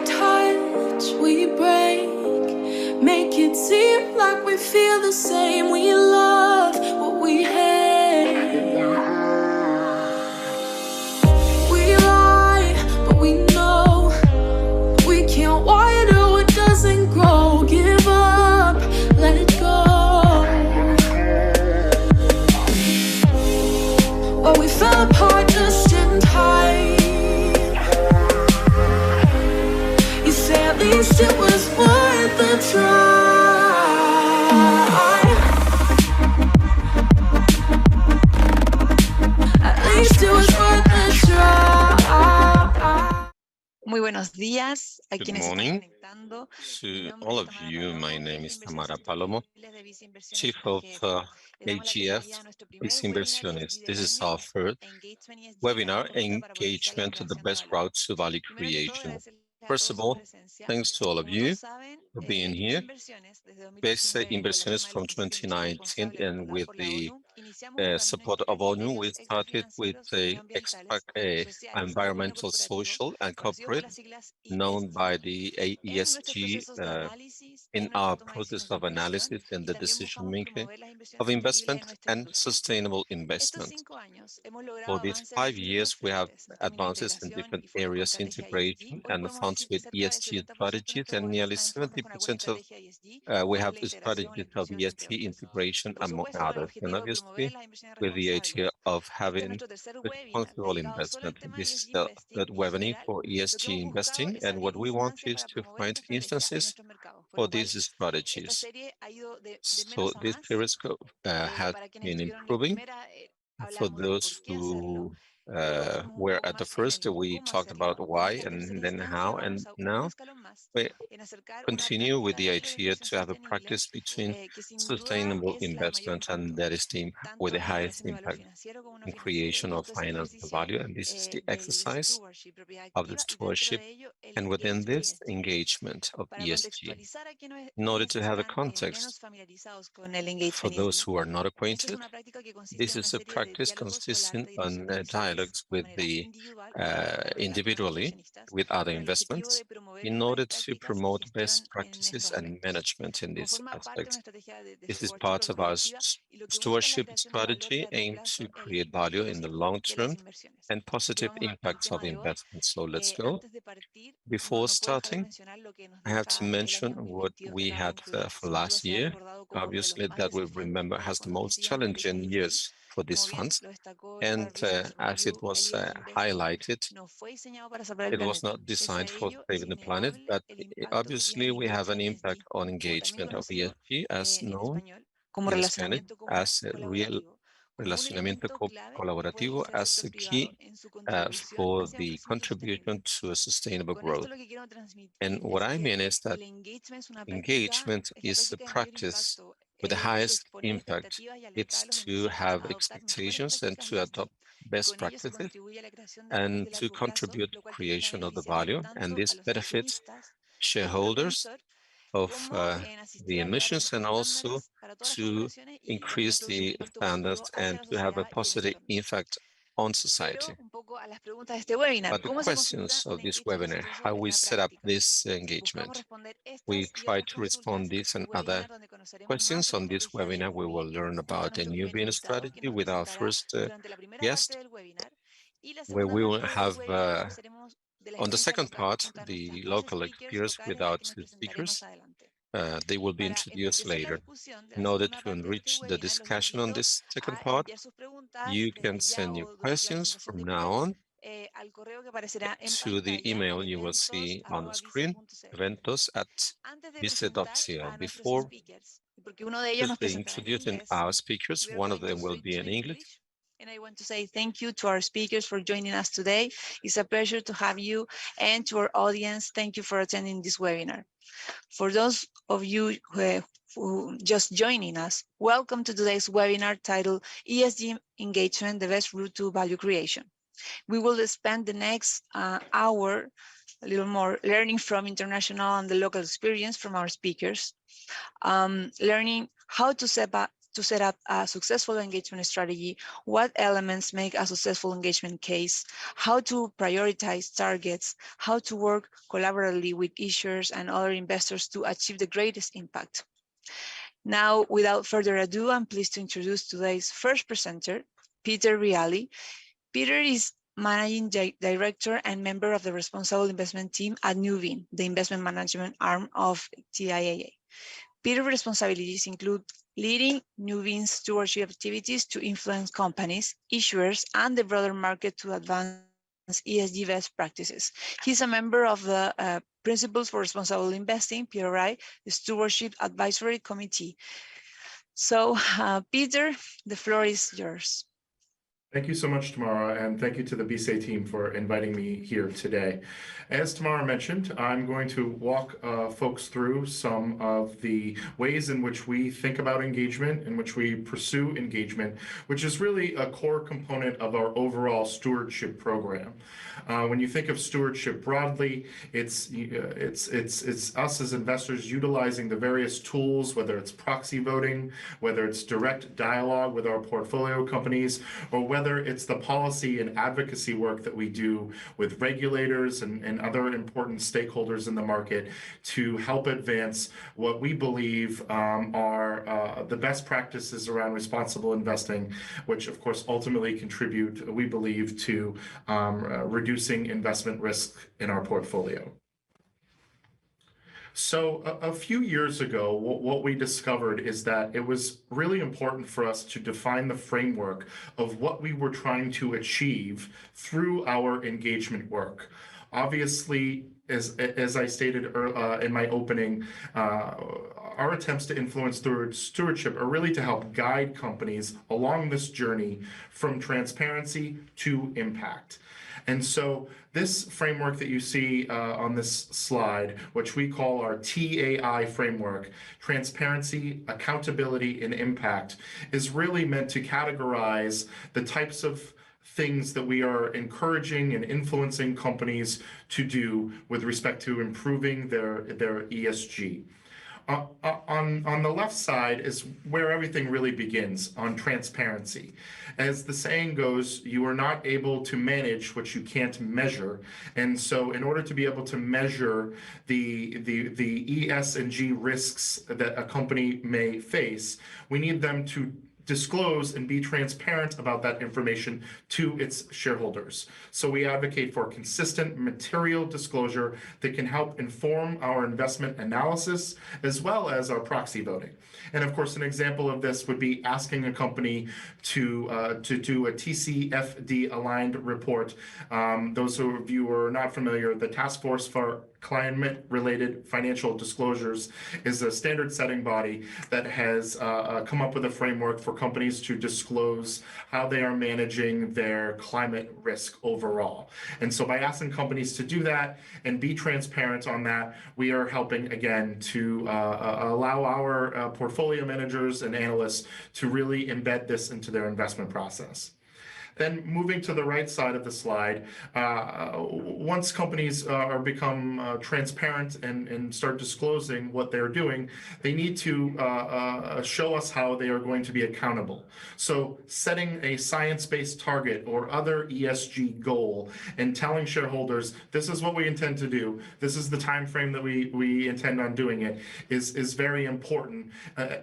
touch, we break. Make it seem like we feel the same. We love what we hate. We lie, but we know we can't water what doesn't grow. Give up, let it go. But we fell apart just in time. You say at least it was worth the try. At least it was worth the try. Muy buenos días a Good quienes están morning conectando. to all of you. My name is Tamara Palomo, Chief of AGF BICE Inversiones. This is our third webinar, Engagement, the best route to value creation. First of all, thanks to all of you for being here. BICE Inversiones from 2019, and with the support of ONU, we started with the environmental, social, and corporate, known by the ESG, in our process of analysis and the decision-making of investment and sustainable investment. For these 5 years, we have advances in different areas, integration and funds with ESG strategies, and nearly 70% of we have strategies of ESG integration, among others, and obviously with the idea of having responsible investment. This is the third webinar for ESG investing, and what we want is to find instances for these strategies. So this periscope has been improving. For those who were at the first, we talked about why and then how, and now we continue with the idea to have a practice between sustainable investment, and that is the with the highest impact in creation of financial value. And this is the exercise of the stewardship, and within this, engagement of ESG. In order to have a context for those who are not acquainted, this is a practice consistent on dialogues with the individually with other investments in order to promote best practices and management in this aspect. This is part of our stewardship strategy aimed to create value in the long term and positive impacts of investment. So let's go. Before starting, I have to mention what we had for last year. Obviously, that we remember has the most challenging years for these funds. And as it was highlighted, it was not designed for saving the planet, but obviously we have an impact on engagement of ESG, as known in Spanish as real Relacionamiento Colaborativo, as a key for the contribution to a sustainable growth. And what I mean is that engagement is the practice with the highest impact. It's to have expectations and to adopt best practices and to contribute to creation of the value. And this benefits shareholders of the emissions, and also to increase the standards and to have a positive impact on society. But the questions of this webinar, how we set up this engagement, we try to respond these and other questions. On this webinar, we will learn about a new business strategy with our first guest, where we will have on the second part, the local experts without the speakers. They will be introduced later. In order to enrich the discussion on this second part, you can send your questions from now on to the email you will see on the screen, eventos@bice.co. Before introducing our speakers, one of them will be in English. And I want to say thank you to our speakers for joining us today. It's a pleasure to have you, and to our audience, thank you for attending this webinar. For those of you who just joining us, welcome to today's webinar titled ESG Engagement, the Best Route to Value Creation. We will spend the next hour a little more learning from international and the local experience from our speakers, learning how to set to set up a successful engagement strategy, what elements make a successful engagement case, how to prioritize targets, how to work collaboratively with issuers and other investors to achieve the greatest impact. Now, without further ado, I'm pleased to introduce today's first presenter, Peter Reali. Peter is Managing Director and member of the Responsible Investment Team at Nuveen, the investment management arm of TIAA. Peter's responsibilities include leading Nuveen's stewardship activities to influence companies, issuers, and the broader market to advance ESG best practices. He's a member of the Principles for Responsible Investing, PRI, the Stewardship Advisory Committee. So, Peter, the floor is yours. Thank you so much, Tamara, and thank you to the BICE team for inviting me here today. As Tamara mentioned, I'm going to walk folks through some of the ways in which we think about engagement, in which we pursue engagement, which is really a core component of our overall stewardship program. When you think of stewardship broadly, it's us as investors utilizing the various tools, whether it's proxy voting, whether it's direct dialogue with our portfolio companies, or whether it's the policy and advocacy work that we do with regulators and other important stakeholders in the market to help advance what we believe are the best practices around responsible investing, which of course ultimately contribute, we believe, to reducing investment risk in our portfolio. So a few years ago, what we discovered is that it was really important for us to define the framework of what we were trying to achieve through our engagement work. Obviously, as I stated in my opening, our attempts to influence stewardship are really to help guide companies along this journey from transparency to impact. And so this framework that you see on this slide, which we call our TAI framework, transparency, accountability, and impact, is really meant to categorize the types of things that we are encouraging and influencing companies to do with respect to improving their ESG. On the left side is where everything really begins, on transparency. As the saying goes, you are not able to manage what you can't measure. And so in order to be able to measure the ES and G risks that a company may face, we need them to disclose and be transparent about that information to its shareholders. So we advocate for consistent material disclosure that can help inform our investment analysis as well as our proxy voting. And of course, an example of this would be asking a company to do a TCFD aligned report. Those of you who are not familiar, the Task Force for Climate-Related Financial Disclosures is a standard setting body that has come up with a framework for companies to disclose how they are managing their climate risk overall. And so by asking companies to do that and be transparent on that, we are helping, again, to allow our portfolio managers and analysts to really embed this into their investment process. Then moving to the right side of the slide, once companies become transparent and start disclosing what they're doing, they need to show us how they are going to be accountable. So setting a science-based target or other ESG goal and telling shareholders, this is what we intend to do, this is the time frame that we intend on doing it, is very important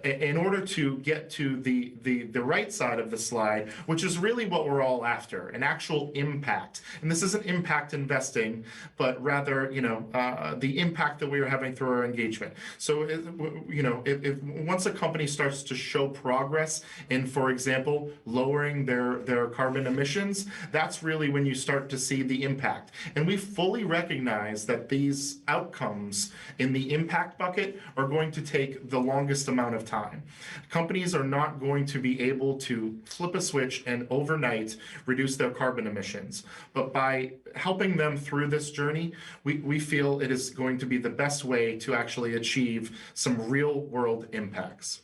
in order to get to the right side of the slide, which is really what we're all after, an actual impact. And this isn't impact investing, but rather, the impact that we are having through our engagement. So, if once a company starts to show progress in, for example, lowering their carbon emissions, that's really when you start to see the impact. And we fully recognize that these outcomes in the impact bucket are going to take the longest amount of time. Companies are not going to be able to flip a switch and overnight reduce their carbon emissions. But by helping them through this journey, we feel it is going to be the best way to actually achieve some real world impacts.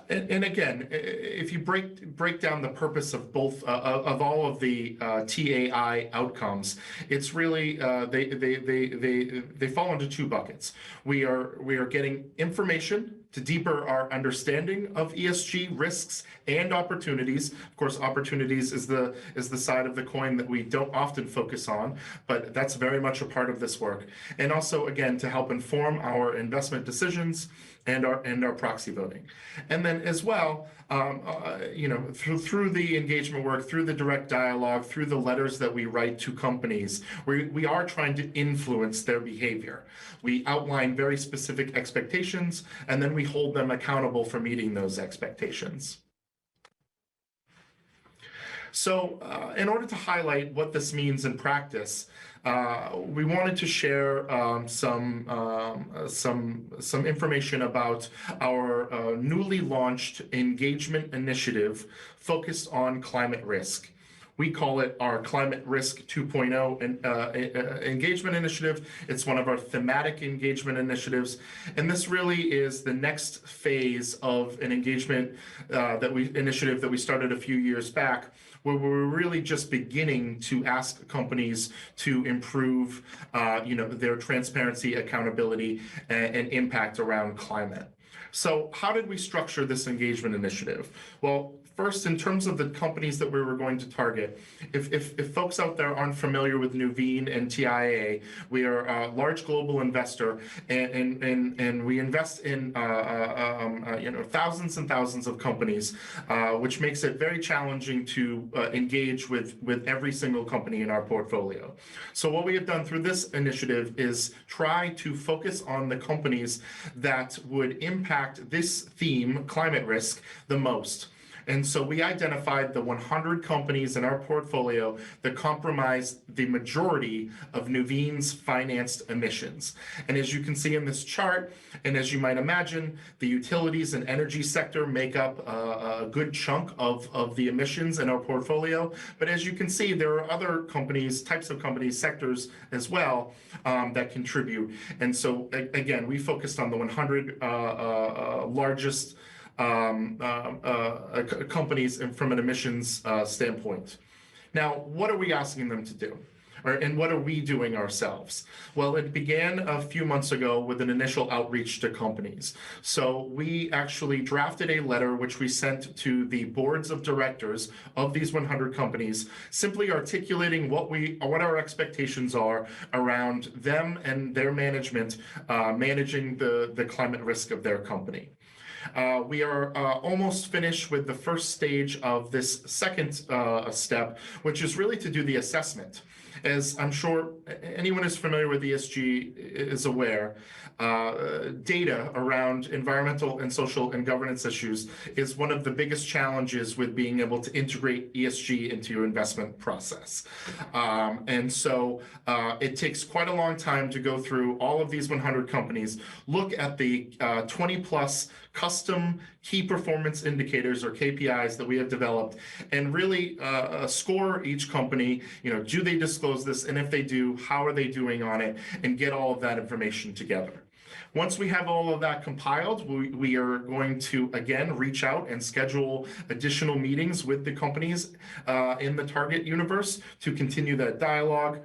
And again, if you break down the purpose of both of all of the TAI outcomes, it's really they fall into two buckets. We are getting information to deeper our understanding of ESG risks and opportunities. Of course, opportunities is the side of the coin that we don't often focus on, but that's very much a part of this work. And also, again, to help inform our investment decisions and our proxy voting. And then as well, through the engagement work, through the direct dialogue, through the letters that we write to companies, we are trying to influence their behavior. We outline very specific expectations, and then we hold them accountable for meeting those expectations. So in order to highlight what this means in practice, we wanted to share some information about our newly launched engagement initiative focused on climate risk. We call it our Climate Risk 2.0 engagement initiative. It's one of our thematic engagement initiatives. And this really is the next phase of an engagement initiative that we started a few years back, where we're really just beginning to ask companies to improve their transparency, accountability, and impact around climate. So how did we structure this engagement initiative? Well, first, in terms of the companies that we were going to target, if folks out there aren't familiar with Nuveen and TIA, we are a large global investor, and we invest in thousands and thousands of companies, which makes it very challenging to engage with every single company in our portfolio. So what we have done through this initiative is try to focus on the companies that would impact this theme, climate risk, the most. And so we identified the 100 companies in our portfolio that comprise the majority of Nuveen's financed emissions. And as you can see in this chart, and as you might imagine, the utilities and energy sector make up a good chunk of the emissions in our portfolio. But as you can see, there are other companies, types of companies, sectors as well that contribute. And so again, we focused on the 100 largest companies from an emissions standpoint. Now, what are we asking them to do? And what are we doing ourselves? Well, it began a few months ago with an initial outreach to companies. So we actually drafted a letter which we sent to the boards of directors of these 100 companies, simply articulating what our expectations are around them and their management managing the climate risk of their company. We are almost finished with the first stage of this second step, which is really to do the assessment. As I'm sure anyone who's familiar with ESG is aware, data around environmental and social and governance issues is one of the biggest challenges with being able to integrate ESG into your investment process. And so it takes quite a long time to go through all of these 100 companies, look at the 20 plus custom key performance indicators or KPIs that we have developed, and really score each company. Do they disclose this? And if they do, how are they doing on it? And get all of that information together. Once we have all of that compiled, we are going to, again, reach out and schedule additional meetings with the companies in the target universe to continue that dialogue.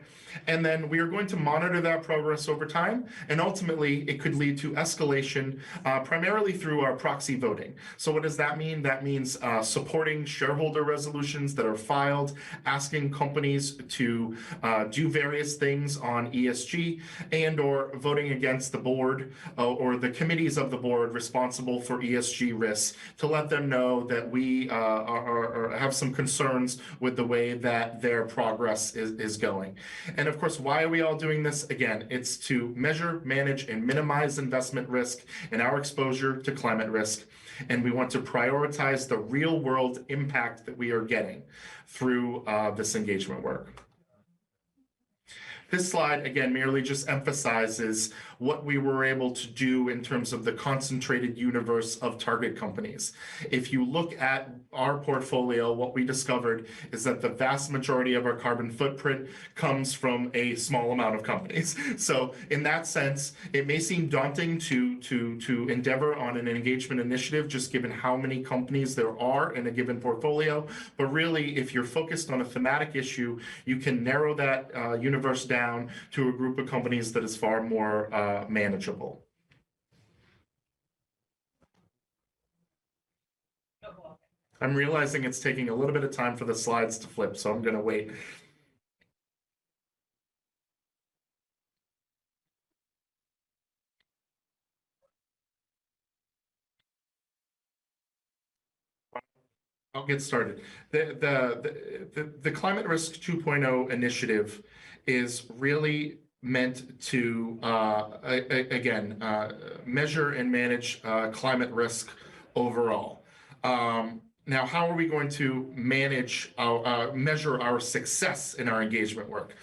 And then we are going to monitor that progress over time. And ultimately, it could lead to escalation, primarily through our proxy voting. So what does that mean? That means supporting shareholder resolutions that are filed, asking companies to do various things on ESG, and or voting against the board or the committees of the board responsible for ESG risks, to let them know that we have some concerns with the way that their progress is going. And of course, why are we all doing this? Again, it's to measure, manage, and minimize investment risk and our exposure to climate risk. And we want to prioritize the real world impact that we are getting through this engagement work. This slide, again, merely just emphasizes what we were able to do in terms of the concentrated universe of target companies. If you look at our portfolio, what we discovered is that the vast majority of our carbon footprint comes from a small amount of companies. So in that sense, it may seem daunting to endeavor on an engagement initiative, just given how many companies there are in a given portfolio. But really, if you're focused on a thematic issue, you can narrow that universe down to a group of companies that is far more manageable. I'm realizing it's taking a little bit of time for the slides to flip, so I'm going to wait. I'll get started. The Climate Risk 2.0 initiative is really meant to, again, measure and manage climate risk overall. Now, how are we going to manage measure our success in our engagement work?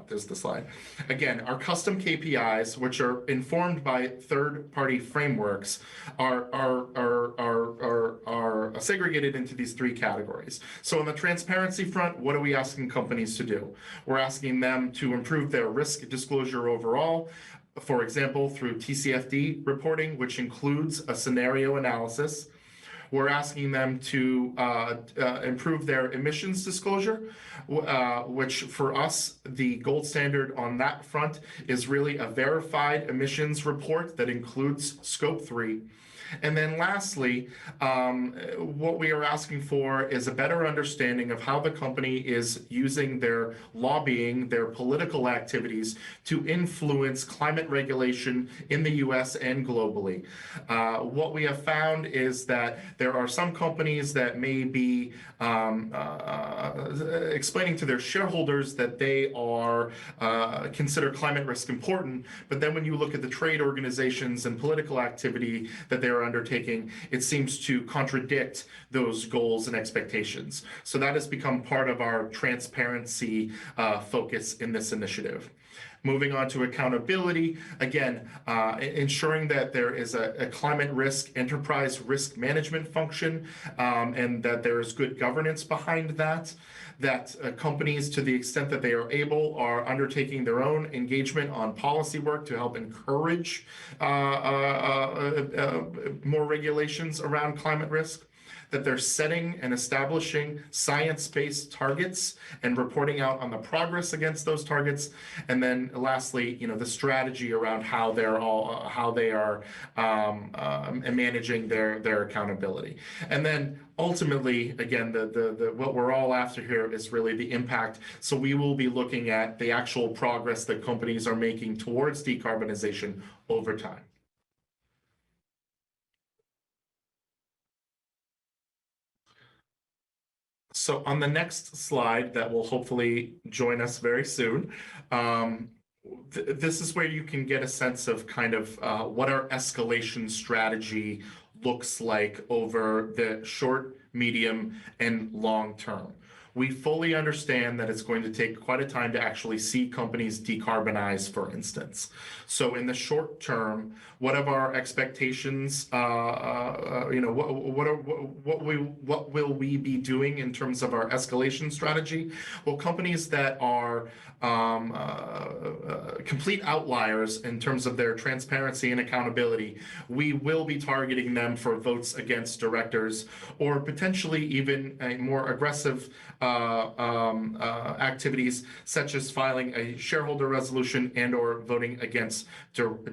There's the slide. Again, our custom KPIs, which are informed by third-party frameworks, are segregated into these three categories. So on the transparency front, what are we asking companies to do? We're asking them to improve their risk disclosure overall, for example, through TCFD reporting, which includes a scenario analysis. We're asking them to improve their emissions disclosure, which for us, the gold standard on that front is really a verified emissions report that includes Scope 3. And then lastly, what we are asking for is a better understanding of how the company is using their lobbying, their political activities to influence climate regulation in the US and globally. What we have found is that there are some companies that may be explaining to their shareholders that they are consider climate risk important, but then when you look at the trade organizations and political activity that they're undertaking, it seems to contradict those goals and expectations. So that has become part of our transparency focus in this initiative. Moving on to accountability, again, ensuring that there is a climate risk enterprise risk management function and that there is good governance behind that. That companies, to the extent that they are able, are undertaking their own engagement on policy work to help encourage more regulations around climate risk. That they're setting and establishing science-based targets and reporting out on the progress against those targets. And then lastly, the strategy around how they are managing their accountability. And then ultimately, again, what we're all after here is really the impact. So we will be looking at the actual progress that companies are making towards decarbonization over time. So on the next slide that will hopefully join us very soon, this is where you can get a sense of kind of what our escalation strategy looks like over the short, medium, and long term. We fully understand that it's going to take quite a time to actually see companies decarbonize, for instance. So in the short term, what are our expectations? What will we be doing in terms of our escalation strategy? Well, companies that are complete outliers in terms of their transparency and accountability, we will be targeting them for votes against directors, or potentially even a more aggressive activities such as filing a shareholder resolution and or voting against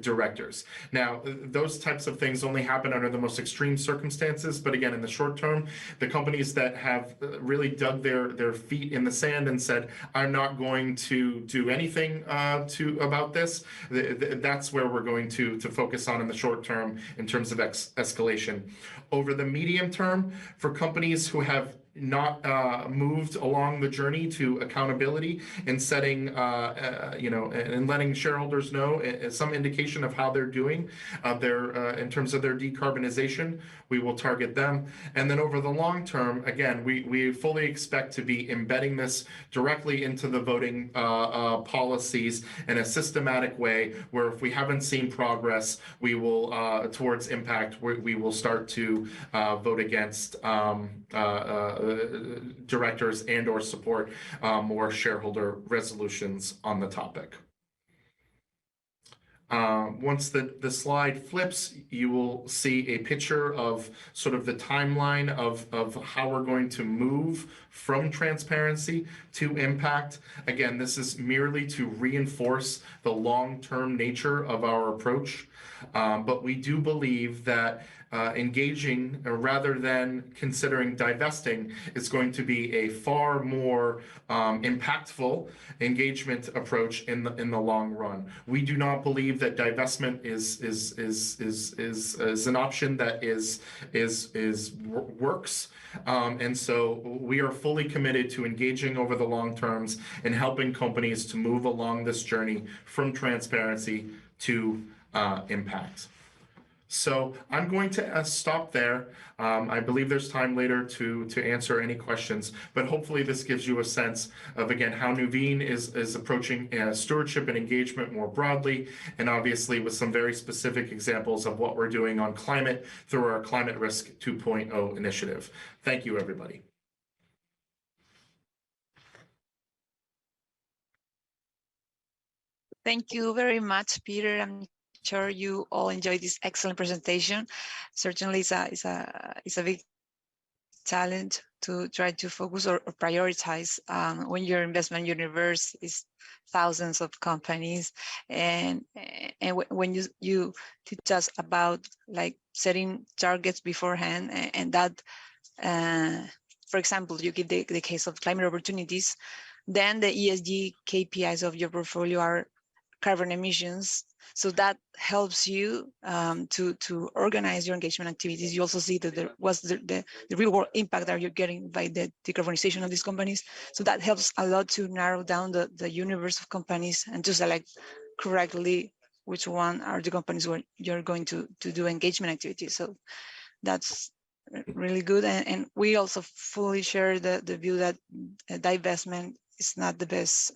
directors. Now, those types of things only happen under the most extreme circumstances, but again, in the short term, the companies that have really dug their feet in the sand and said, I'm not going to do anything about this, that's where we're going to focus on in the short term in terms of escalation. Over the medium term, for companies who have not moved along the journey to accountability and setting, and letting shareholders know some indication of how they're doing in terms of their decarbonization, we will target them. And then over the long term, again, we fully expect to be embedding this directly into the voting policies in a systematic way, where if we haven't seen progress, we will, towards impact, we will start to vote against directors and or support more shareholder resolutions on the topic. Once the slide flips, you will see a picture of sort of the timeline of how we're going to move from transparency to impact. Again, this is merely to reinforce the long-term nature of our approach, but we do believe that engaging rather than considering divesting is going to be a far more impactful engagement approach in the long run. We do not believe that divestment is an option that works, and so we are fully committed to engaging over the long terms and helping companies to move along this journey from transparency to impact. So I'm going to stop there. I believe there's time later to answer any questions, but hopefully this gives you a sense of, again, how Nuveen is approaching stewardship and engagement more broadly, and obviously with some very specific examples of what we're doing on climate through our Climate Risk 2.0 initiative. Thank you, everybody. Thank you very much, Peter. I'm sure you all enjoyed this excellent presentation. Certainly, it's a big challenge to try to focus or prioritize when your investment universe is thousands of companies, and when you teach us about like setting targets beforehand, and that, for example, you give the case of climate opportunities, then the ESG KPIs of your portfolio are carbon emissions. So that helps you to organize your engagement activities. You also see that there was the real world impact that you're getting by the decarbonization of these companies. So that helps a lot to narrow down the universe of companies and to select correctly which one are the companies where you're going to do engagement activities. So that's really good. And we also fully share the view that divestment is not the best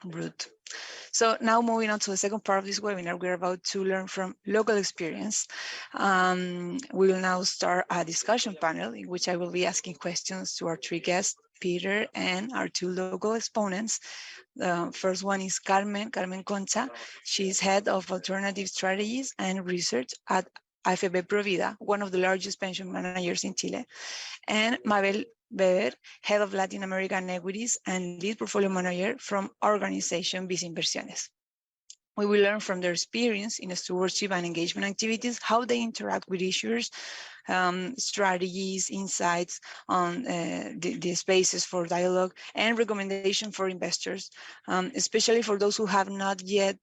route. So now moving on to the second part of this webinar, we're about to learn from local experience. We will now start a discussion panel in which I will be asking questions to our three guests, Peter, and our two local exponents. The first one is Carmen Concha. She's head of alternative strategies and research at AFP Provida, one of the largest pension managers in Chile. And Mabel Weber, head of Latin American equities and lead portfolio manager from organization BICE Inversiones. We will learn from their experience in stewardship and engagement activities, how they interact with issuers, strategies, insights on the spaces for dialogue, and recommendation for investors, especially for those who have not yet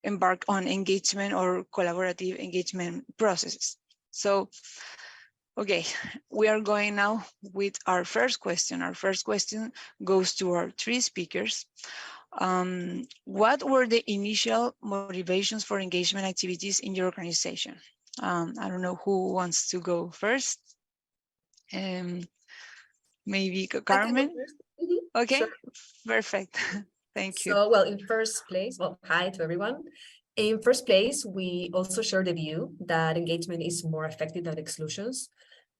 embarked on engagement or collaborative engagement processes. So, okay, we are going now with our first question. Our first question goes to our three speakers. What were the initial motivations for engagement activities in your organization? I don't know who wants to go first. Maybe Carmen? Okay, sure. Perfect. Thank you. So, well, in first place, well, hi to everyone. In first place, we also share the view that engagement is more effective than exclusions.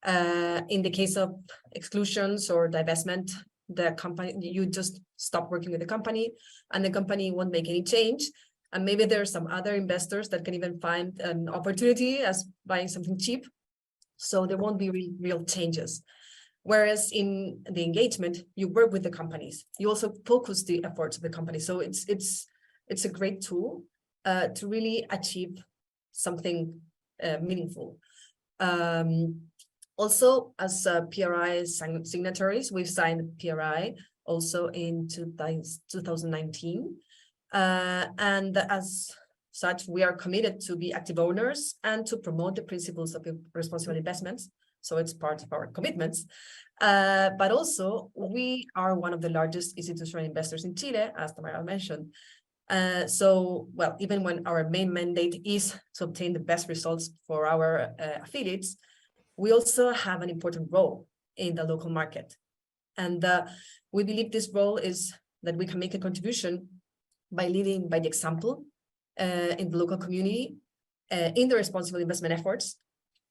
In the case of exclusions or divestment, the company, you just stop working with the company and the company won't make any change. And maybe there are some other investors that can even find an opportunity as buying something cheap. So there won't be real changes. Whereas in the engagement, you work with the companies. You also focus the efforts of the company. So it's a great tool to really achieve something meaningful. Also, as PRI signatories, we've signed PRI also in 2019. And as such, we are committed to be active owners and to promote the principles of responsible investments So it's part of our commitments. But also, we are one of the largest institutional investors in Chile, as Tamara mentioned. So, well, even when our main mandate is to obtain the best results for our affiliates, we also have an important role in the local market. And we believe this role is that we can make a contribution by leading by the example in the local community, in the responsible investment efforts,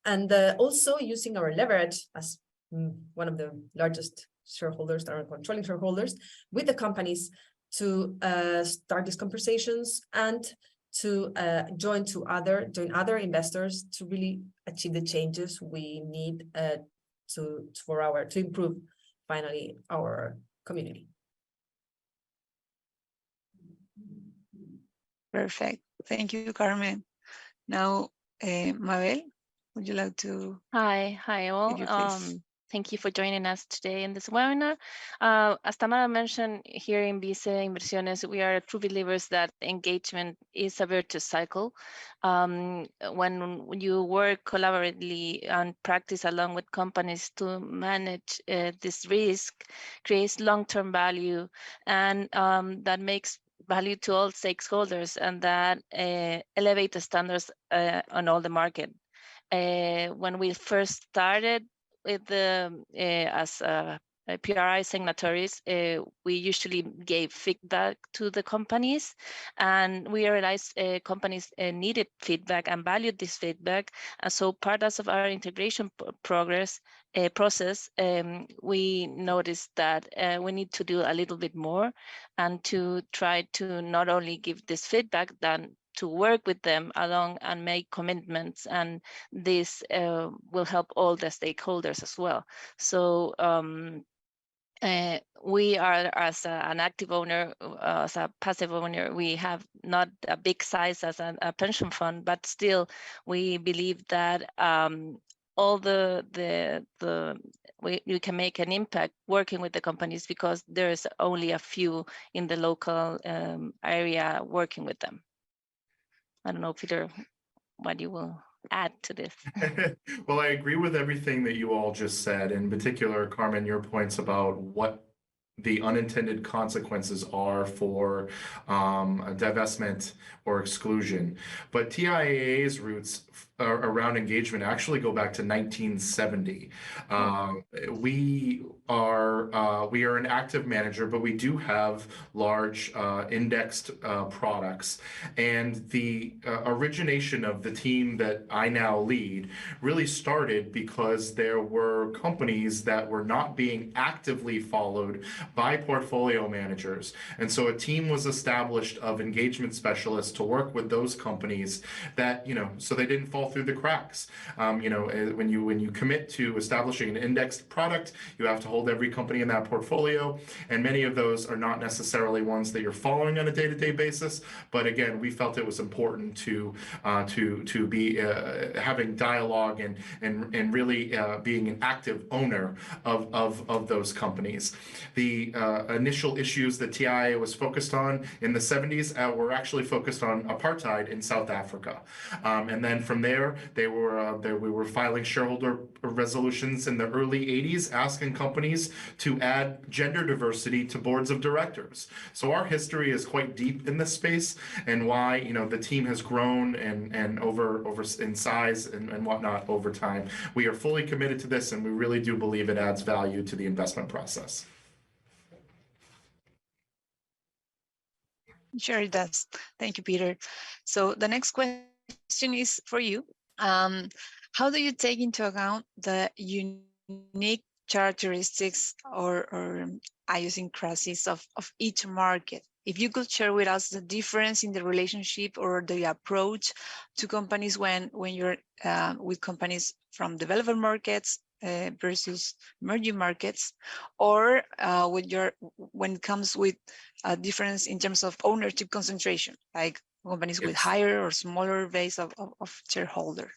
and also using our leverage as one of the largest shareholders, that are controlling shareholders, with the companies to start these conversations and to join other investors to really achieve the changes we need to improve finally our community. Perfect. Thank you, Carmen. Now, Mabel, would you like to? Hi all. Thank you for joining us today in this webinar. As Tamara mentioned, here in BICE Inversiones, we are true believers that engagement is a virtuous cycle. When you work collaboratively and practice along with companies to manage this risk, creates long-term value, and that makes value to all stakeholders, and that elevate the standards on all the market. When we first started with the as PRI signatories, we usually gave feedback to the companies, and we realized companies needed feedback and valued this feedback. And so part of our integration process, we noticed that we need to do a little bit more and to try to not only give this feedback, then to work with them along and make commitments, and this will help all the stakeholders as well. So we are, as an active owner, as a passive owner, we have not a big size as a pension fund, but still we believe that all we can make an impact working with the companies, because there's only a few in the local area working with them. I don't know, Peter, what you will add to this. Well, I agree with everything that you all just said. In particular, Carmen, your points about what the unintended consequences are for a divestment or exclusion. But TIAA's roots around engagement actually go back to 1970. We are an active manager, but we do have large indexed products. And the origination of the team that I now lead really started because there were companies that were not being actively followed by portfolio managers. And so a team was established of engagement specialists to work with those companies that, so they didn't fall through the cracks. When you commit to establishing an indexed product, you have to hold every company in that portfolio. And many of those are not necessarily ones that you're following on a day-to-day basis. But again, we felt it was important to be having dialogue and really being an active owner of those companies. The initial issues that TIA was focused on in the 70s were actually focused on apartheid in South Africa. And then from there, we were filing shareholder resolutions in the early 80s asking companies to add gender diversity to boards of directors. So our history is quite deep in this space, and why the team has grown and over in size and whatnot over time. We are fully committed to this, and we really do believe it adds value to the investment process. Sure it does. Thank you, Peter. So the next question is for you. How do you take into account the unique characteristics or idiosyncrasies of each market? If you could share with us the difference in the relationship or the approach to companies when you're with companies from developed markets versus emerging markets, or when it comes with a difference in terms of ownership concentration, like companies with higher or smaller base of shareholder?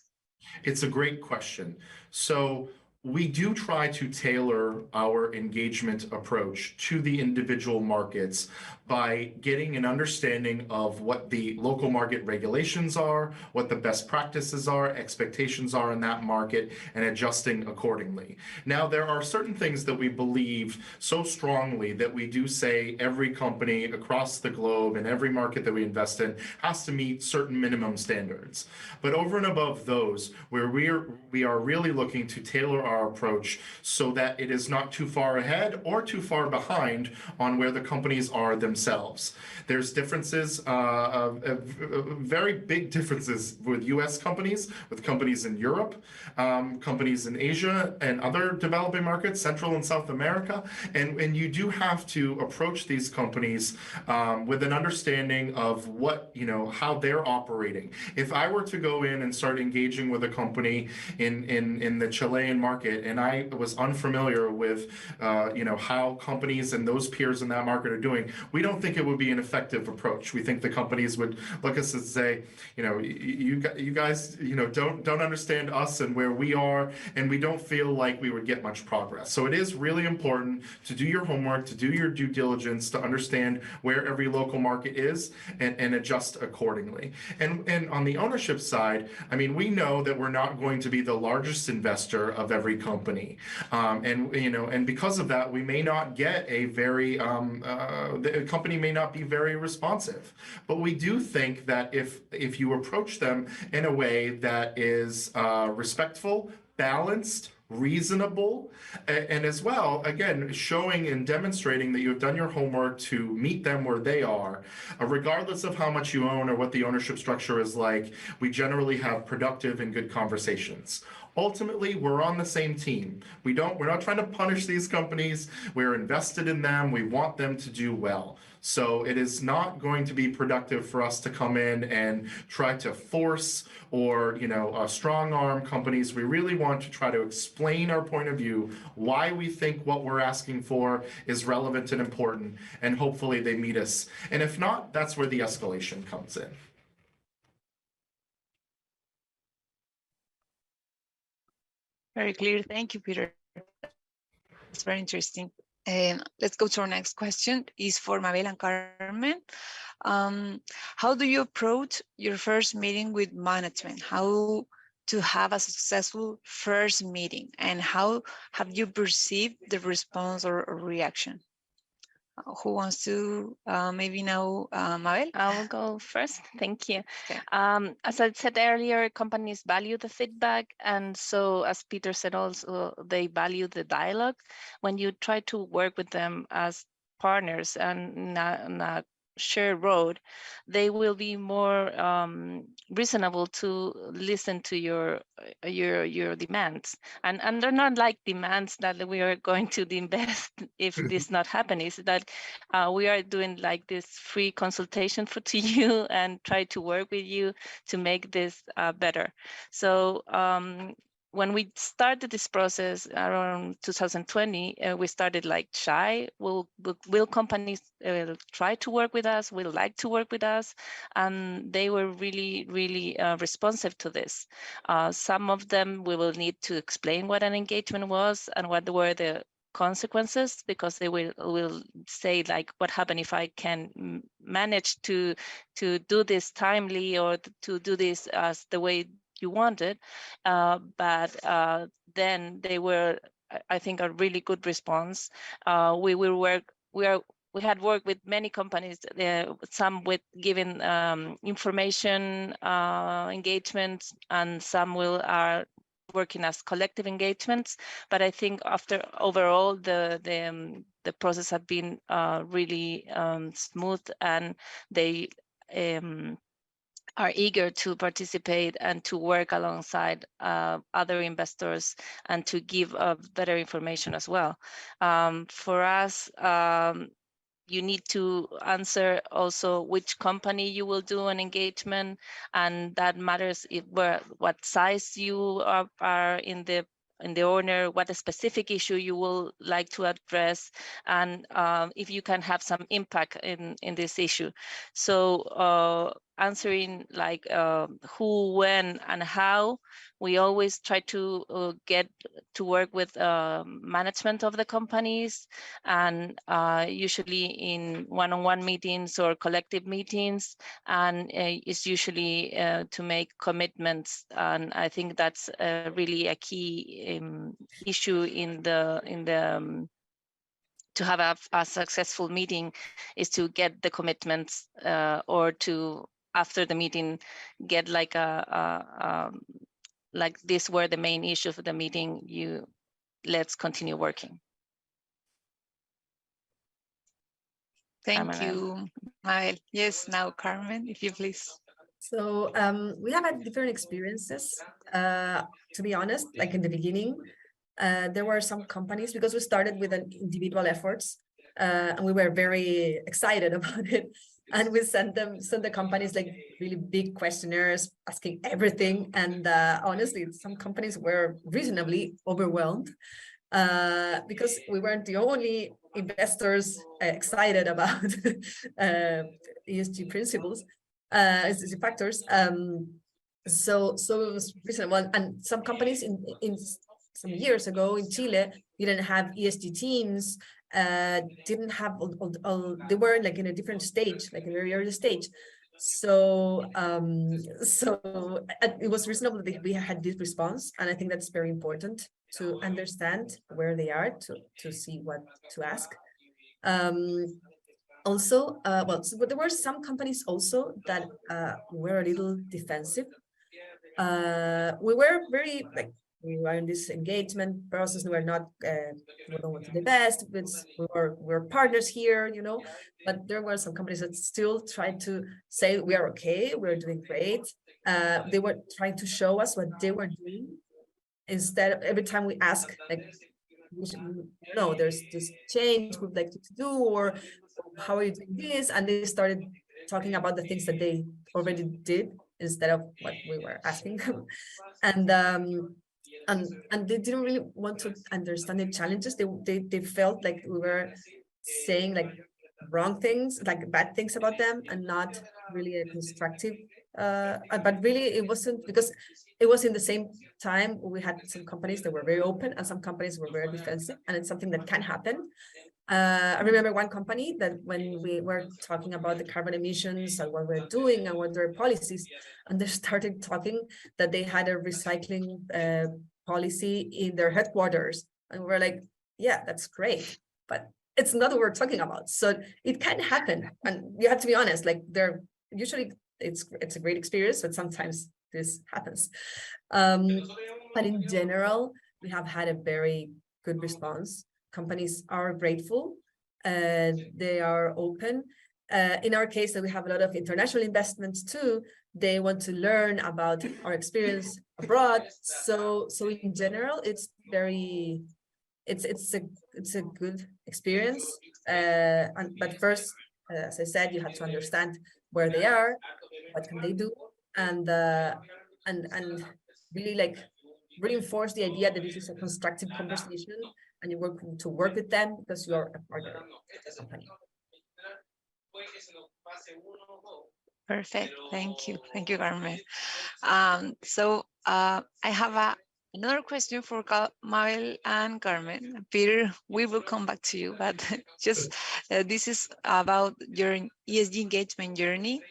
It's a great question. So we do try to tailor our engagement approach to the individual markets by getting an understanding of what the local market regulations are, what the best practices are, expectations are in that market, and adjusting accordingly. Now, there are certain things that we believe so strongly that we do say every company across the globe and every market that we invest in has to meet certain minimum standards. But over and above those, where we are really looking to tailor our approach so that it is not too far ahead or too far behind on where the companies are themselves. There's differences, very big differences with US companies, with companies in Europe, companies in Asia and other developing markets, Central and South America. And you do have to approach these companies with an understanding of what, how they're operating. If I were to go in and start engaging with a company in the Chilean market, and I was unfamiliar with, how companies and those peers in that market are doing, we don't think it would be an effective approach. We think the companies would look at us and say, you guys, don't understand us and where we are, and we don't feel like we would get much progress. So it is really important to do your homework, to do your due diligence, to understand where every local market is and adjust accordingly. And on the ownership side, we know that we're not going to be the largest investor of every company. And because of that, we may not get a very, the company may not be very responsive. But we do think that if you approach them in a way that is respectful, balanced, reasonable, and as well, again, showing and demonstrating that you have done your homework to meet them where they are, regardless of how much you own or what the ownership structure is like, we generally have productive and good conversations. Ultimately, we're on the same team. We're not trying to punish these companies. We're invested in them. We want them to do well. So it is not going to be productive for us to come in and try to force or, strong arm companies. We really want to try to explain our point of view, why we think what we're asking for is relevant and important, and hopefully they meet us. And if not, that's where the escalation comes in. Very clear. Thank you, Peter. It's very interesting. Let's go to our next question. Is for Mabel and Carmen. How do you approach your first meeting with management? How to have a successful first meeting? And how have you perceived the response or reaction? Who wants to maybe now, Mabel? I will go first. Thank you. Okay. As I said earlier, companies value the feedback. And so, as Peter said also, they value the dialogue. When you try to work with them as partners and not share road, they will be more reasonable to listen to your demands, and they're not like demands that we are going to invest if this not happening. Is that we are doing like this free consultation to you and try to work with you to make this better. So when we started this process around 2020, we started like shy. Will companies try to work with us? Will like to work with us? And they were really, really responsive to this. Some of them we will need to explain what an engagement was and what were the consequences, because they will say like, what happened if I can manage to do this timely or to do this as the way you wanted, but then they were, I think, a really good response. We had worked with many companies, some with giving information engagements, and some are working as collective engagements. But I think after overall the process have been really smooth, and they are eager to participate and to work alongside other investors and to give better information as well. For us, you need to answer also which company you will do an engagement, and that matters if what size you are in the owner, what a specific issue you will like to address, and if you can have some impact in this issue. So answering like who, when, and how, we always try to get to work with management of the companies, and usually in one-on-one meetings or collective meetings, and it's usually to make commitments. And I think that's really a key issue in the to have a successful meeting, is to get the commitments, or to, after the meeting, get like like these were the main issues of the meeting, let's continue working. Thank you, Mabel. Yes, now Carmen, if you please. So we have had different experiences, to be honest. Like in the beginning, there were some companies, because we started with an individual efforts, and we were very excited about it. And we sent the companies like really big questionnaires asking everything. And honestly, some companies were reasonably overwhelmed, because we weren't the only investors excited about ESG principles, ESG factors. So it was reasonable. And some companies in some years ago in Chile didn't have ESG teams, didn't have they were like in a different stage, like a very early stage. So it was reasonable that we had this response, and I think that's very important to understand where they are, to see what to ask. Also, but there were some companies also that were a little defensive. We were very like, we were in this engagement process. We were not, we don't want to the best, but we're partners here, you know. But there were some companies that still tried to say we are okay, we're doing great. They were trying to show us what they were doing, instead of every time we ask, like, no, there's this change we'd like to do, or how are you doing this? And they started talking about the things that they already did instead of what we were asking them. And they didn't really want to understand the challenges. They felt like we were saying like wrong things, like bad things about them, and not really a constructive. But really it wasn't, because it was in the same time we had some companies that were very open and some companies were very defensive, and it's something that can happen. I remember one company that when we were talking about the carbon emissions and what we're doing and what their policies, and they started talking that they had a recycling policy in their headquarters. And we were like, yeah, that's great, but it's not what we're talking about. So it can happen. And you have to be honest, like they're usually, it's a great experience, but sometimes this happens. But in general, we have had a very good response. Companies are grateful, they are open. In our case, that we have a lot of international investments too. They want to learn about our experience abroad. So in general, it's very, it's a good experience. But first, as I said, you have to understand where they are, what can they do, and really like reinforce the idea that this is a constructive conversation, and you work with them because you are a partner of the company. Perfect. Thank you, Carmen. So I have another question for Mabel and Carmen. Peter, we will come back to you, but just this is about your ESG engagement journey,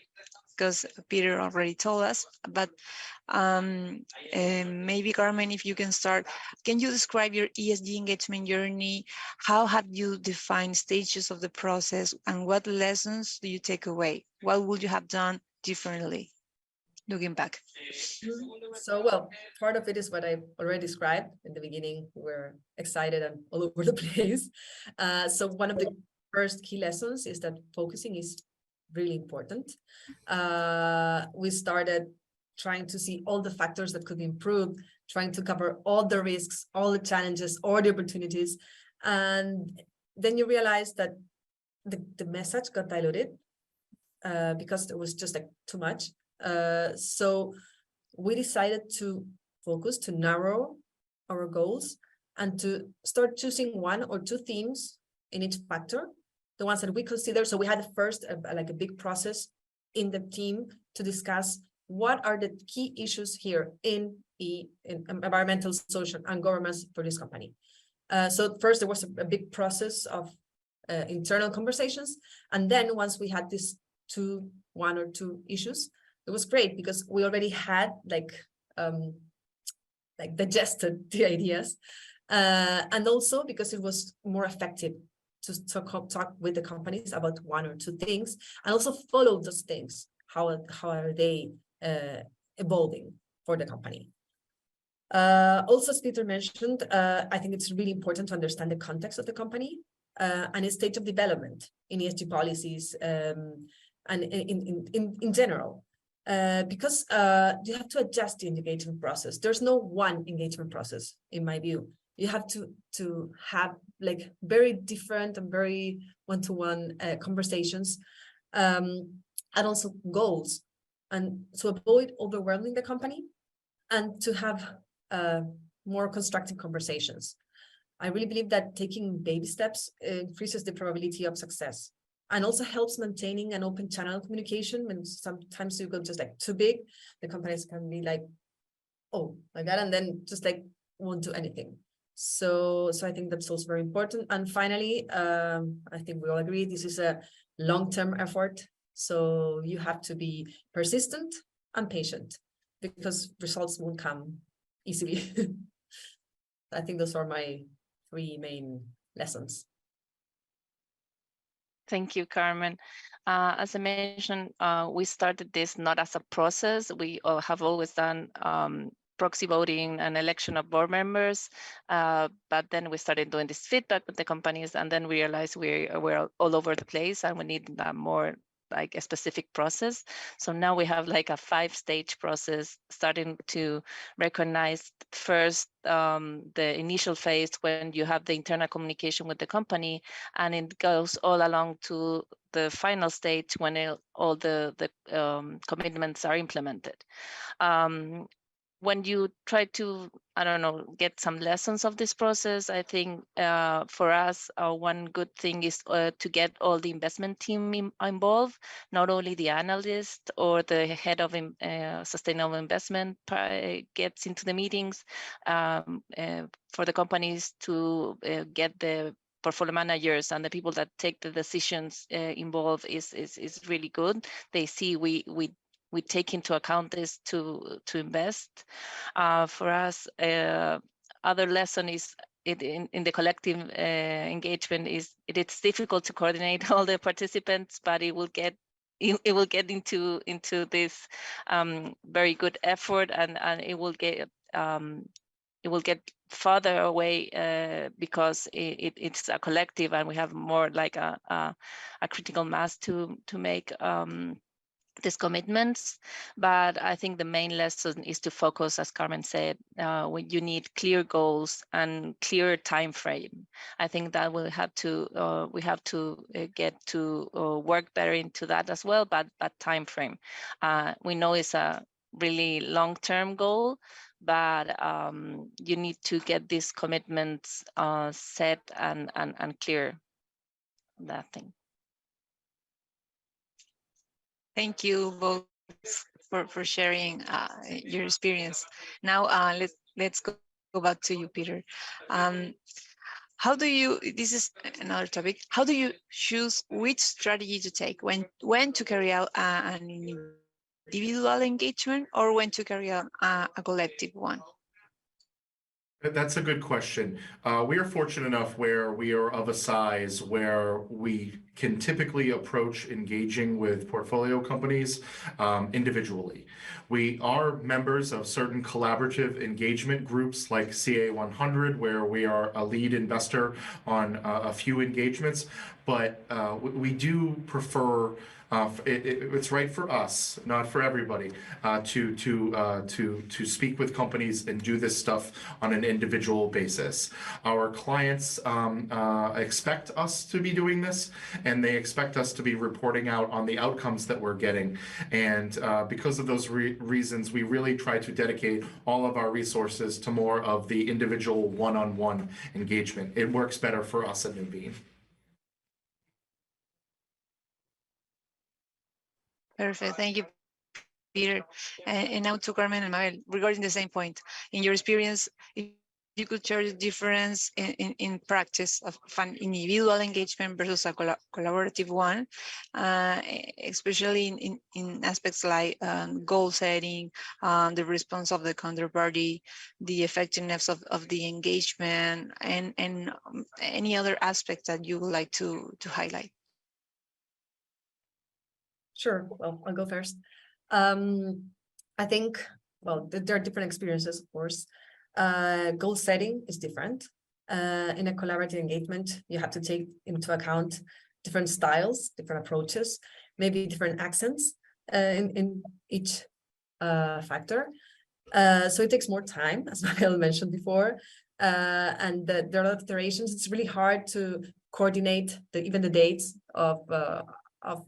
because Peter already told us, but maybe Carmen, if you can start, can you describe your ESG engagement journey? How have you defined stages of the process, and what lessons do you take away? What would you have done differently looking back? So, well, part of it is what I already described in the beginning. We're excited and all over the place. So one of the first key lessons is that focusing is really important. We started trying to see all the factors that could be improved, trying to cover all the risks, all the challenges, all the opportunities. And then you realize that the message got diluted because there was just like too much. So we decided to focus, to narrow our goals, and to start choosing one or two themes in each factor, the ones that we consider. So we had first like a big process in the team to discuss what are the key issues here in environmental, social, and governance for this company. So first, there was a big process of internal conversations. And then once we had this one or two issues, it was great because we already had like digested the ideas. And also because it was more effective to talk with the companies about one or two things and also follow those things. How are they evolving for the company? Also, as Peter mentioned, I think it's really important to understand the context of the company and its stage of development in ESG policies and in general. Because you have to adjust the engagement process. There's no one engagement process, in my view. You have to have like very different and very one-to-one conversations and also goals, and to avoid overwhelming the company and to have more constructive conversations. I really believe that taking baby steps increases the probability of success and also helps maintaining an open channel of communication. When sometimes you go just like too big, the companies can be like, oh my God, and then just like won't do anything. So I think that's also very important. And finally, I think we all agree this is a long-term effort. So you have to be persistent and patient because results won't come easily. I think those are my 3 main lessons. Thank you, Carmen. As I mentioned, we started this not as a process. We have always done proxy voting and election of board members, but then we started doing this feedback with the companies, and then we realized we're all over the place and we need more like a specific process. So now we have like a 5-stage process, starting to recognize first the initial phase when you have the internal communication with the company, and it goes all along to the final stage when all the commitments are implemented. When you try to, I don't know, get some lessons of this process, I think for us, one good thing is to get all the investment team involved, not only the analyst or the head of sustainable investment gets into the meetings, for the companies to get the portfolio managers and the people that take the decisions involved is really good. They see we take into account this to invest. For us, other lesson is in the collective engagement is it's difficult to coordinate all the participants, but it will get into this very good effort, and it will get farther away because it's a collective, and we have more like a critical mass to make these commitments. But I think the main lesson is to focus, as Carmen said, when you need clear goals and clear time frame. I think that we have to get to work better into that as well, but time frame. We know it's a really long-term goal, but you need to get these commitments set and clear. That thing. Thank you both for sharing your experience. Now let's go back to you, Peter. How do you, this is another topic, how do you choose which strategy to take, when to carry out an individual engagement or when to carry out a collective one? That's a good question. We are fortunate enough where we are of a size where we can typically approach engaging with portfolio companies individually. We are members of certain collaborative engagement groups like CA100, where we are a lead investor on a few engagements, but we do prefer it's right for us, not for everybody, to speak with companies and do this stuff on an individual basis. Our clients expect us to be doing this, and they expect us to be reporting out on the outcomes that we're getting. And because of those reasons, we really try to dedicate all of our resources to more of the individual one-on-one engagement. It works better for us at Nuveen. Perfect. Thank you, Peter. And now to Carmen and Mabel, regarding the same point, in your experience, if you could share the difference in practice of an individual engagement versus a collaborative one, especially in aspects like goal setting, the response of the counterparty, the effectiveness of the engagement, and any other aspects that you would like to highlight. Sure. Well, I'll go first. I think, well, there are different experiences, of course. Goal setting is different. In a collaborative engagement, you have to take into account different styles, different approaches, maybe different accents in each factor. So it takes more time, as Mabel mentioned before, and there are a lot of iterations. It's really hard to coordinate even the dates of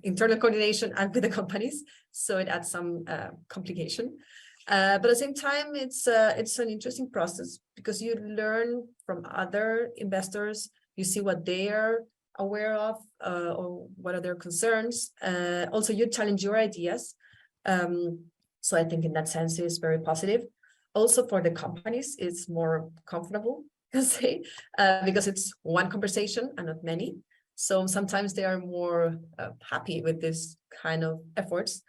internal coordination and with the companies, so it adds some complication. But at the same time, it's an interesting process because you learn from other investors. You see what they are aware of or what are their concerns. Also, you challenge your ideas. So I think in that sense, it's very positive. Also for the companies, it's more comfortable, I can say, because it's one conversation and not many. So sometimes they are more happy with this kind of efforts.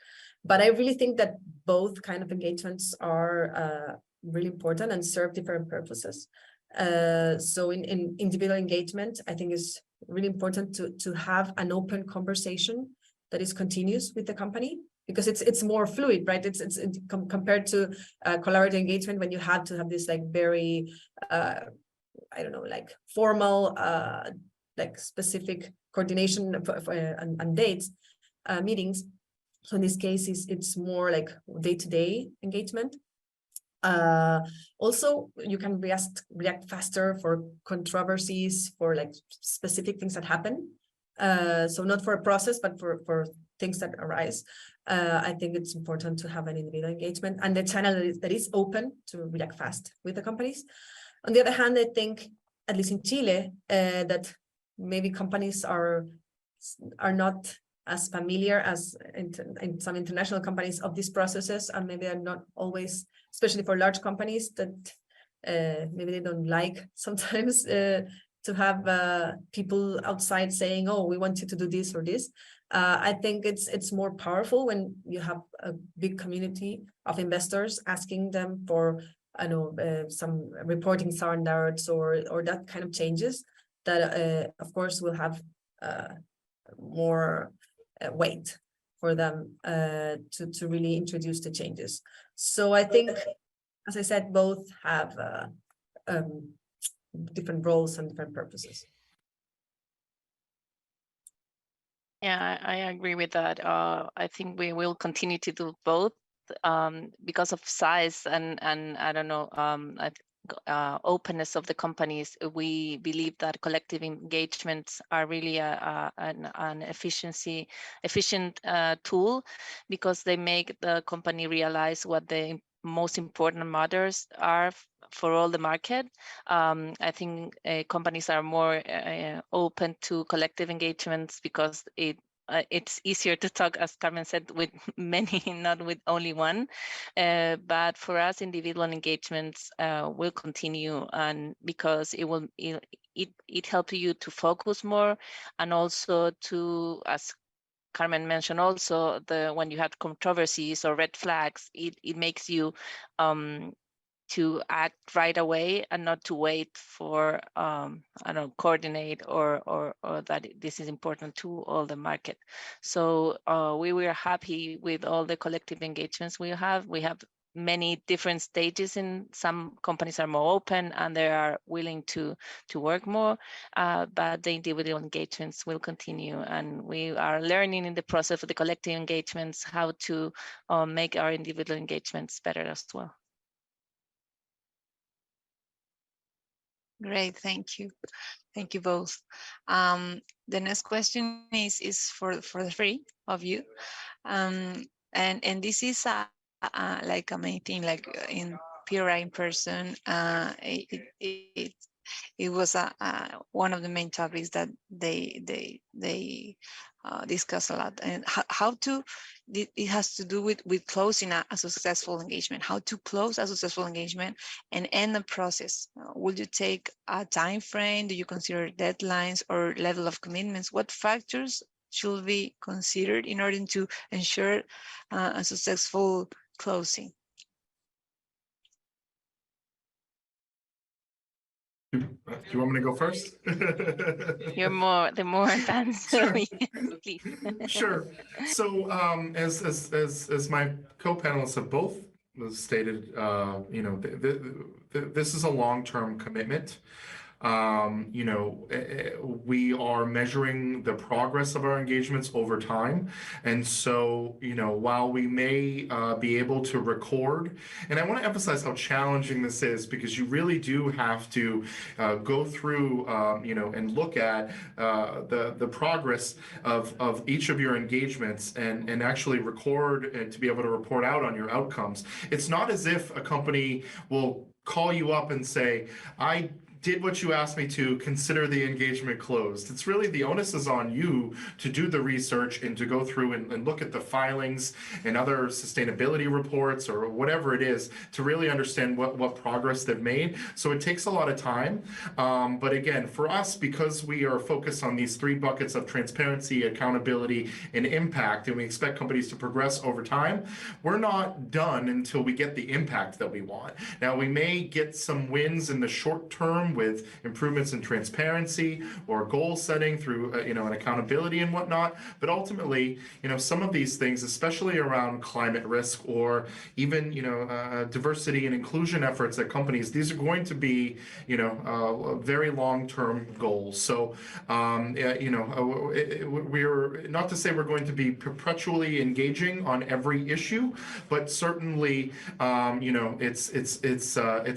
But I really think that both kind of engagements are really important and serve different purposes. So in individual engagement, I think it's really important to have an open conversation that is continuous with the company, because it's more fluid, right? It's compared to collaborative engagement when you have to have this like very, I don't know, like formal, like specific coordination and dates, meetings. So in this case, it's more like day-to-day engagement. Also, you can react faster for controversies, for like specific things that happen. So not for a process, but for things that arise. I think it's important to have an individual engagement and the channel that is open to react fast with the companies. On the other hand, I think, at least in Chile, that maybe companies are not as familiar as in some international companies of these processes, and maybe are not always, especially for large companies, that maybe they don't like sometimes to have people outside saying, oh, we want you to do this or this. I think it's more powerful when you have a big community of investors asking them for, I know, some reporting standards or that kind of changes that, of course, will have more weight for them to really introduce the changes. So I think, as I said, both have different roles and different purposes. Yeah, I agree with that. I think we will continue to do both because of size and I don't know, openness of the companies. We believe that collective engagements are really an efficient tool, because they make the company realize what the most important matters are for all the market. I think companies are more open to collective engagements because it's easier to talk, as Carmen said, with many, not with only one. But for us, individual engagements will continue, and because it helps you to focus more, and also to, as Carmen mentioned, also when you have controversies or red flags, it makes you to act right away and not to wait for I don't know, coordinate or that this is important to all the market. So we were happy with all the collective engagements we have. We have many different stages. In some companies are more open and they are willing to work more, but the individual engagements will continue, and we are learning in the process of the collective engagements how to make our individual engagements better as well. Great, thank you. Thank you both. The next question is for the three of you. And this is like a main thing, like in PRI in person, it was one of the main topics that they discuss a lot, and how to, it has to do with closing a successful engagement, how to close a successful engagement and end the process. Will you take a time frame? Do you consider deadlines or level of commitments? What factors should be considered in order to ensure a successful closing? Do you want me to go first? You're the more advanced. Sure. Please. Sure. So as my co-panelists have both stated, you know, this is a long-term commitment. You know, we are measuring the progress of our engagements over time. And so, you know, while we may be able to record, and I want to emphasize how challenging this is, because you really do have to go through, you know, and look at the progress of each of your engagements and actually record and to be able to report out on your outcomes. It's not as if a company will call you up and say, I did what you asked me to, consider the engagement closed. It's really, the onus is on you to do the research and to go through and look at the filings and other sustainability reports or whatever it is to really understand what progress they've made. So it takes a lot of time. But again, for us, because we are focused on these three buckets of transparency, accountability, and impact, and we expect companies to progress over time, we're not done until we get the impact that we want. Now, we may get some wins in the short term with improvements in transparency or goal setting through you know, an accountability and whatnot, but ultimately, you know, some of these things, especially around climate risk or even, you know, diversity and inclusion efforts at companies, these are going to be, you know, very long-term goals. So you know, we're not to say we're going to be perpetually engaging on every issue, but certainly you know, it's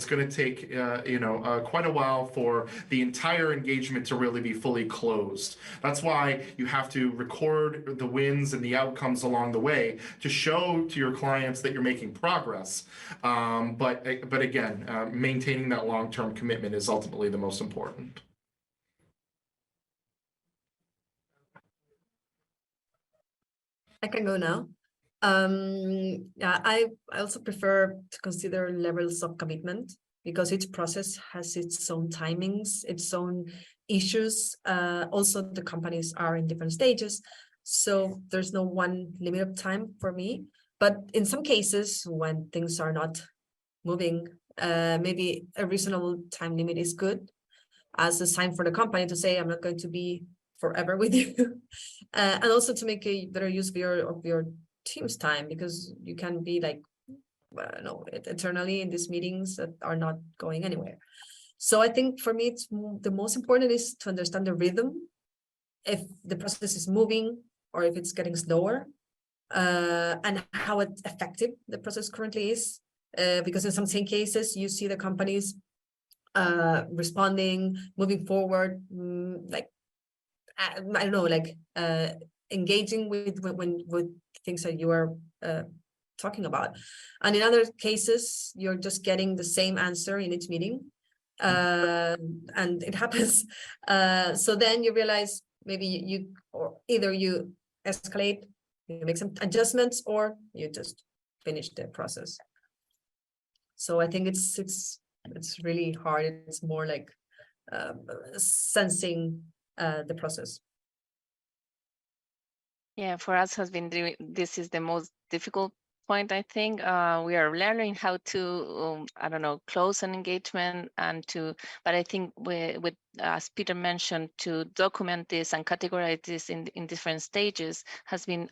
going to take you know, quite a while for the entire engagement to really be fully closed. That's why you have to record the wins and the outcomes along the way to show to your clients that you're making progress. But again, maintaining that long-term commitment is ultimately the most important. I can go now. Yeah, I also prefer to consider levels of commitment, because each process has its own timings, its own issues. Also, the companies are in different stages, so there's no one limit of time for me. But in some cases, when things are not moving, maybe a reasonable time limit is good, as a sign for the company to say, I'm not going to be forever with you. And also to make a better use of your team's time, because you can be like, no, eternally in these meetings that are not going anywhere. So I think for me, it's the most important is to understand the rhythm, if the process is moving or if it's getting slower, and how effective the process currently is. Because in some cases, you see the companies responding, moving forward, like, I don't know, like engaging with things that you are talking about. And in other cases, you're just getting the same answer in each meeting, and it happens. So then you realize maybe either you escalate, you make some adjustments, or you just finish the process. So I think it's really hard. It's more like sensing the process. Yeah, for us has been this is the most difficult point, I think. We are learning how to, I don't know, close an engagement but I think with as Peter mentioned, to document this and categorize this in different stages has been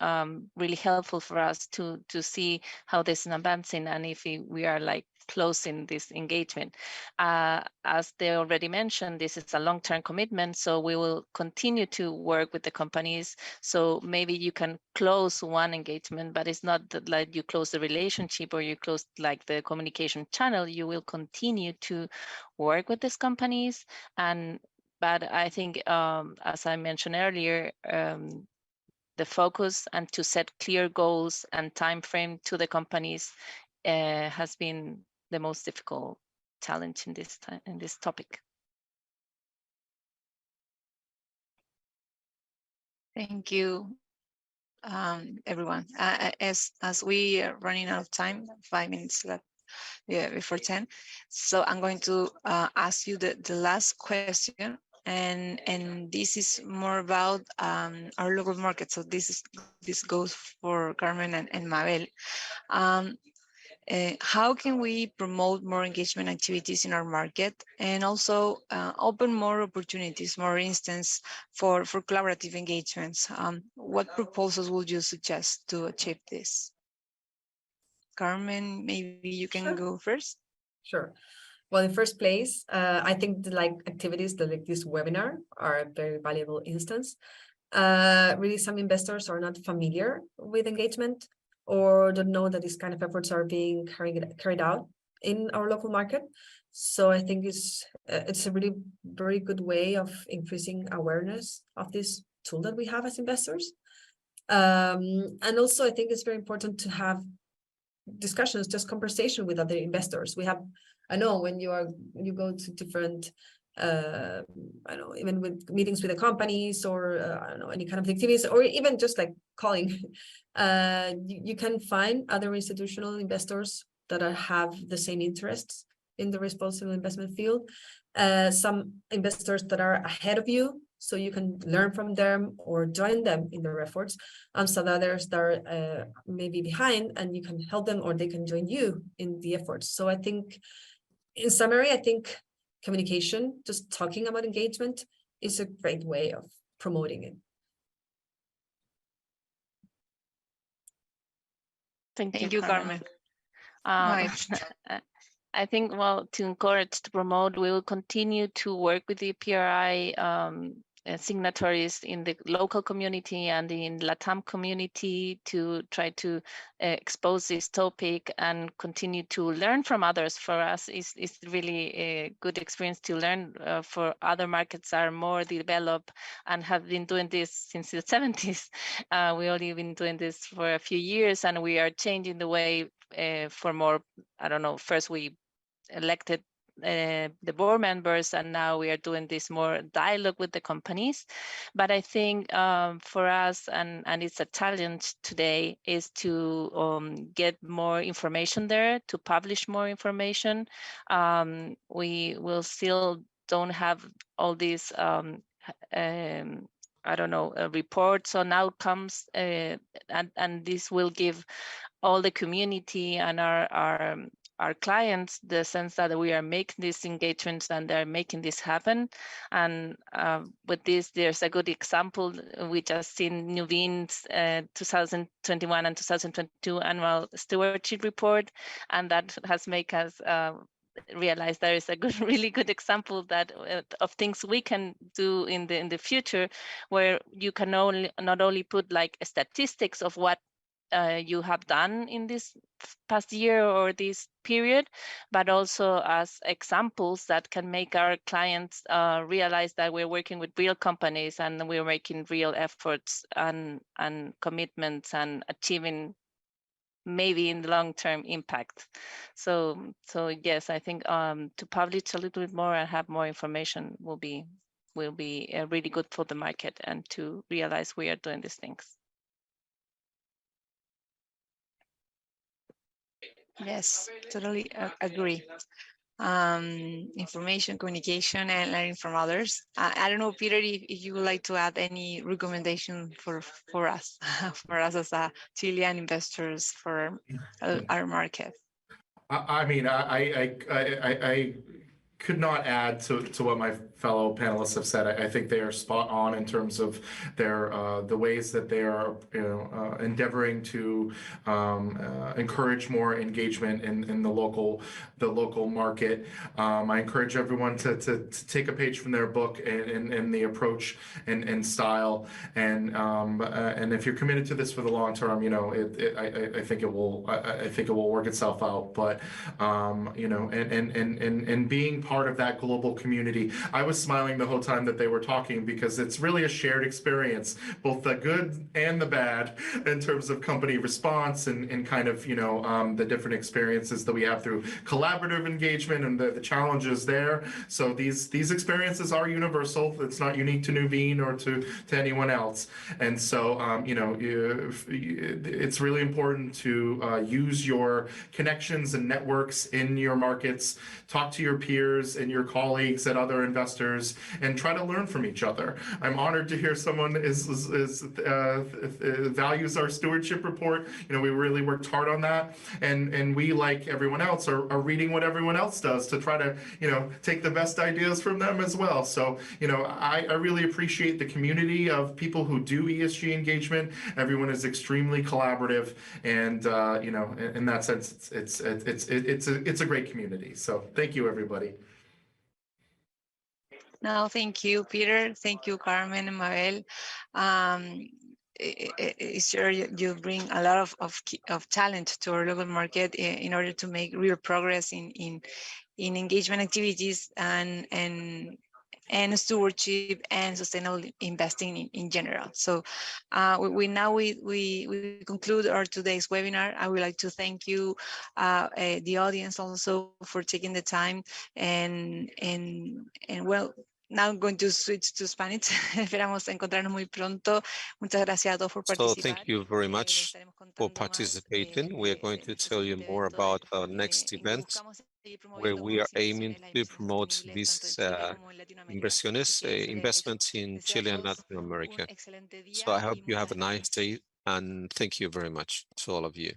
really helpful for us to see how this is advancing and if we are like closing this engagement. As they already mentioned, this is a long-term commitment, so we will continue to work with the companies. So maybe you can close one engagement, but it's not that like you close the relationship or you close like the communication channel. You will continue to work with these companies, but I think as I mentioned earlier, the focus and to set clear goals and time frame to the companies has been the most difficult challenge in this topic. Thank you, everyone. As we are running out of time, 5 minutes left, before 10. So I'm going to ask you the last question, and this is more about our local market. So this goes for Carmen and Mabel. How can we promote more engagement activities in our market, and also open more opportunities, more instances for collaborative engagements? What proposals would you suggest to achieve this? Carmen, maybe you can go first. Sure. Well, in first place, I think activities like this webinar are a very valuable instance. Really, some investors are not familiar with engagement or don't know that these kind of efforts are being carried out in our local market. So I think it's a really very good way of increasing awareness of this tool that we have as investors. And also I think it's very important to have discussions, just conversation with other investors. I know when you go to different I don't know, even with meetings with the companies or I don't know, any kind of activities, or even just like calling, you can find other institutional investors that have the same interests in the responsible investment field. Some investors that are ahead of you, so you can learn from them or join them in their efforts. Some others that are maybe behind, and you can help them, or they can join you in the efforts. So I think, in summary, I think communication, just talking about engagement, is a great way of promoting it. Thank you, Carmen. I think, well, to encourage, to promote, we will continue to work with the PRI signatories in the local community and in LATAM community to try to expose this topic and continue to learn from others. For us, it's really a good experience to learn. For other markets are more developed and have been doing this since the 70s. We only been doing this for a few years, and we are changing the way for more, I don't know, first we elected the board members, and now we are doing this more dialogue with the companies. But I think for us, and it's a challenge today, is to get more information there, to publish more information. We will still don't have all these I don't know, reports on outcomes, and this will give all the community and our clients the sense that we are making these engagements and they're making this happen. And with this, there's a good example. We just seen Nuveen's 2021 and 2022 annual stewardship report, and that has made us realize there is a really good example that of things we can do in the future, where you can not only put like statistics of what you have done in this past year or this period, but also as examples that can make our clients realize that we're working with real companies and we're making real efforts and commitments and achieving maybe in the long-term impact. So yes, I think to publish a little bit more and have more information will be really good for the market, and to realize we are doing these things. Yes, totally agree. Information, communication, and learning from others. I don't know, Peter, if you would like to add any recommendation for us, for us as Chilean investors for our market. I mean, I could not add to what my fellow panelists have said. I think they are spot on in terms of their the ways that they are endeavoring to encourage more engagement in the local market. I encourage everyone to take a page from their book and the approach and style, and if you're committed to this for the long term, you know, I think it will work itself out. But you know, and being part part of that global community. I was smiling the whole time that they were talking because it's really a shared experience, both the good and the bad, in terms of company response and kind of, the different experiences that we have through collaborative engagement and the challenges there. So these experiences are universal. It's not unique to Nuveen or to anyone else. And so, it's really important to use your connections and networks in your markets, talk to your peers and your colleagues at other investors, and try to learn from each other. I'm honored to hear someone values our stewardship report. We really worked hard on that, and we, like everyone else, are reading what everyone else does to try to take the best ideas from them as well. So I really appreciate the community of people who do ESG engagement. Everyone is extremely collaborative, and in that sense, it's a great community. So thank you, everybody. No, thank you, Peter. Thank you, Carmen and Mabel. Sure, you bring a lot of talent to our local market in order to make real progress in engagement activities and stewardship and sustainable investing in general. So we conclude our today's webinar. I would like to thank you, the audience, also for taking the time, and well, now I'm going to switch to Spanish. Esperamos encontrarnos muy pronto. Muchas gracias a todos por participar. So thank you very much for participating. We are going to tell you more about our next event, where we are aiming to promote these inversiones, investments in Chile and Latin America. So I hope you have a nice day, and thank you very much to all of you.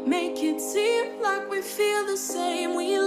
Make it seem like we feel the same. We